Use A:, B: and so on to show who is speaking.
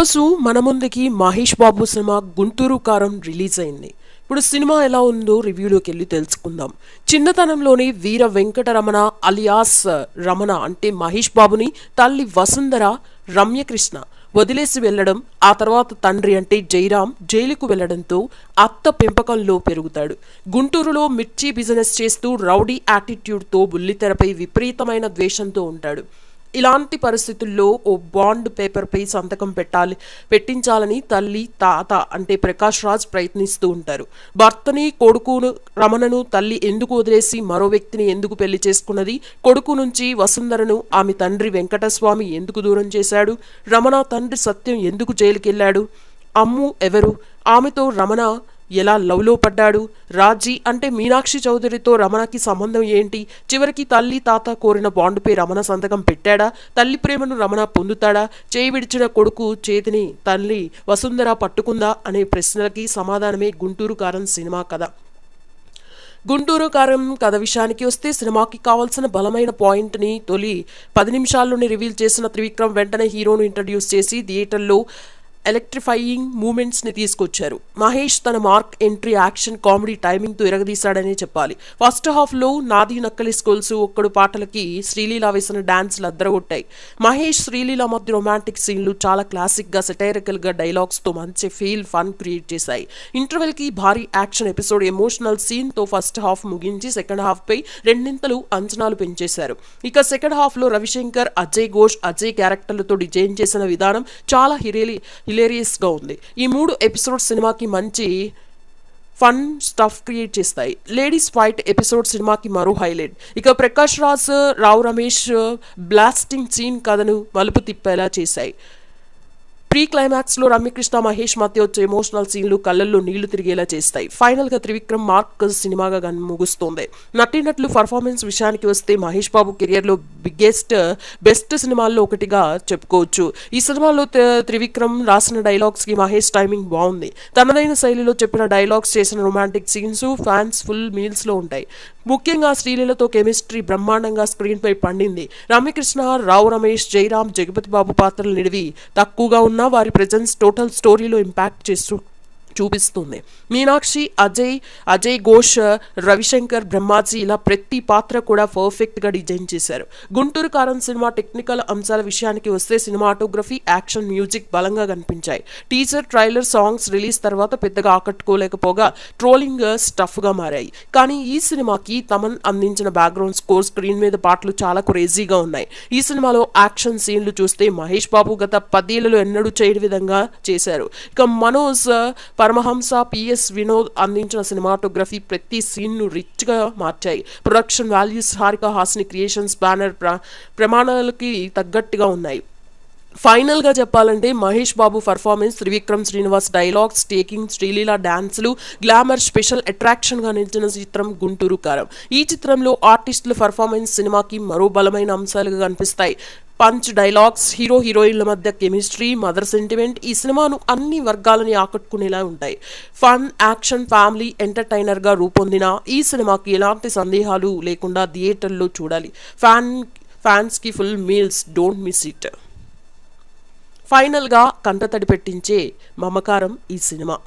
A: రోజు మన ముందుకి మహేష్ బాబు సినిమా గుంటూరు కారం రిలీజ్ అయింది. ఇప్పుడు సినిమా ఎలా ఉందో రివ్యూలోకి వెళ్ళి తెలుసుకుందాం. చిన్నతనంలోనే వీర వెంకటరమణ అలియాస్ రమణ అంటే మహేష్ బాబుని తల్లి వసుంధర రమ్యకృష్ణ వదిలేసి వెళ్లడం, ఆ తర్వాత తండ్రి అంటే జైరాం జైలుకు వెళ్లడంతో అత్త పెంపకంలో పెరుగుతాడు. గుంటూరులో మిర్చి బిజినెస్ చేస్తూ రౌడీ యాటిట్యూడ్తో బుల్లితెరపై విపరీతమైన ద్వేషంతో ఉంటాడు. ఇలాంటి పరిస్థితుల్లో ఓ బాండ్ పేపర్పై సంతకం పెట్టించాలని తల్లి తాత అంటే ప్రకాష్ రాజ్ ప్రయత్నిస్తూ ఉంటారు. భర్తని కొడుకును రమణను తల్లి ఎందుకు వదిలేసి మరో వ్యక్తిని ఎందుకు పెళ్లి చేసుకున్నది, కొడుకు నుంచి వసుంధరను ఆమె తండ్రి వెంకటస్వామి ఎందుకు దూరం చేశాడు, రమణ తండ్రి సత్యం ఎందుకు జైలుకెళ్లాడు, అమ్ము ఎవరు, ఆమెతో రమణ ఎలా లవ్లో పడ్డాడు, రాజీ అంటే మీనాక్షి చౌదరితో రమణకి సంబంధం ఏంటి, చివరికి తల్లి తాత కోరిన బాండుపై రమణ సంతకం పెట్టాడా, తల్లి ప్రేమను రమణ పొందుతాడా, చేయి విడిచిన కొడుకు చేతిని తల్లి వసుంధర పట్టుకుందా అనే ప్రశ్నలకి సమాధానమే గుంటూరు కారం సినిమా కథ. గుంటూరు కారం కథ విషయానికి వస్తే, సినిమాకి కావాల్సిన బలమైన పాయింట్ని తొలి 10 నిమిషాల్లోనే రివీల్ చేసిన త్రివిక్రమ్ వెంటనే హీరోను ఇంట్రడ్యూస్ చేసి థియేటర్లో ఎలక్ట్రిఫైయింగ్ మూమెంట్స్ని తీసుకొచ్చారు. మహేష్ తన మార్క్ ఎంట్రీ యాక్షన్ కామెడీ టైమింగ్తో ఎరగదీశాడనే చెప్పాలి. ఫస్ట్ హాఫ్లో నాది నక్కలి స్కూల్స్ ఒక్కడు పాటలకి శ్రీలీల వేసిన డాన్స్లు అద్దరగొట్టాయి. మహేష్ శ్రీలీల మధ్య రొమాంటిక్ సీన్లు చాలా క్లాసిక్గా సెటైరికల్గా డైలాగ్స్తో మంచి ఫన్ క్రియేట్ చేశాయి. ఇంటర్వెల్కి భారీ యాక్షన్ ఎపిసోడ్ ఎమోషనల్ సీన్తో ఫస్ట్ హాఫ్ ముగించి సెకండ్ హాఫ్పై రెండింతలు అంచనాలు పెంచేశారు. ఇక సెకండ్ హాఫ్లో రవిశంకర్, అజయ్ ఘోష్, అజయ్ క్యారెక్టర్లతో డిజైన్ చేసిన విధానం చాలా హిలేరియస్గా ఉంది. ఈ 3 ఎపిసోడ్ సినిమాకి మంచి ఫన్ స్టఫ్ క్రియేట్ చేస్తాయి. లేడీస్ ఫైట్ ఎపిసోడ్ సినిమాకి మరో హైలైట్. ఇక ప్రకాష్ రాజ్, రావు రమేష్ బ్లాస్టింగ్ సీన్ కథను మలుపు తిప్పేలా చేశాయి. ప్రీ క్లైమాక్స్లో రమ్యకృష్ణ మహేష్ మధ్య వచ్చే ఎమోషనల్ సీన్లు కళ్ళల్లో నీళ్లు తిరిగేలా చేస్తాయి. ఫైనల్గా త్రివిక్రమ్ మార్క్ సినిమాగా ముగుస్తోంది. నటీనటులు పర్ఫార్మెన్స్ విషయానికి వస్తే మహేష్ బాబు కెరియర్లో బెస్ట్ సినిమాల్లో ఒకటిగా చెప్పుకోవచ్చు. ఈ సినిమాలో త్రివిక్రమ్ రాసిన డైలాగ్స్కి మహేష్ టైమింగ్ బాగుంది. తనదైన శైలిలో చెప్పిన డైలాగ్స్, చేసిన రొమాంటిక్ సీన్స్ ఫ్యాన్స్ ఫుల్ మీల్స్లో ఉంటాయి. ముఖ్యంగా శ్రీలీలతో కెమిస్ట్రీ బ్రహ్మాండంగా స్క్రీన్పై పండింది. రమ్యకృష్ణ, రావు రమేష్, జైరాం, జగపతి బాబు పాత్రలు నిడివి తక్కువగా ఉన్న వారి ప్రెజెన్స్ టోటల్ స్టోరీలో ఇంపాక్ట్ చేస్తూ చూపిస్తుంది. మీనాక్షి, అజయ్ ఘోష్, రవిశంకర్, బ్రహ్మాజీ ఇలా ప్రతి పాత్ర కూడా పర్ఫెక్ట్గా డిజైన్ చేశారు. గుంటూరు కారం సినిమా టెక్నికల్ అంశాల విషయానికి వస్తే సినిమాటోగ్రఫీ, యాక్షన్, మ్యూజిక్ బలంగా కనిపించాయి. టీజర్, ట్రైలర్, సాంగ్స్ రిలీజ్ తర్వాత పెద్దగా ఆకట్టుకోలేకపోగా ట్రోలింగ్ స్టఫ్గా మారాయి. కానీ ఈ సినిమాకి తమన్ అందించిన బ్యాక్గ్రౌండ్ స్కోర్, స్క్రీన్ మీద పాటలు చాలా క్రేజీగా ఉన్నాయి. ఈ సినిమాలో యాక్షన్ సీన్లు చూస్తే మహేష్ బాబు గత 10 ఏళ్లలో ఎన్నడూ చేయని విధంగా చేశారు. ఇక మనోజ్ పరమహంస, పిఎస్ వినోద్ అందించిన సినిమాటోగ్రఫీ ప్రతి సీన్ను రిచ్గా మార్చాయి. Production values, Haarika Hassine Creations banner ప్రమాణాలకి తగ్గట్టుగా ఉన్నాయి. ఫైనల్గా చెప్పాలంటే Mahesh Babu performance, Trivikram Srinivas dialogues, taking, Sreeleela డాన్సులు, గ్లామర్ స్పెషల్ అట్రాక్షన్గా నిలిచిన చిత్రం గుంటూరు కారం. ఈ చిత్రంలో ఆర్టిస్టుల పర్ఫార్మెన్స్ సినిమాకి మరో బలమైన అంశాలుగా కనిపిస్తాయి. పంచ్ డైలాగ్స్, హీరోయిన్ల మధ్య కెమిస్ట్రీ, మదర్ సెంటిమెంట్ ఈ సినిమాను అన్ని వర్గాలని ఆకట్టుకునేలా ఉంటాయి. ఫన్, యాక్షన్, ఫ్యామిలీ ఎంటర్టైనర్గా రూపొందిన ఈ సినిమాకి ఎలాంటి సందేహాలు లేకుండా థియేటర్లో చూడాలి. ఫ్యాన్స్కి full meals, don't miss it. ఫైనల్గా కంటతడి పెట్టించే మమకారం ఈ సినిమా.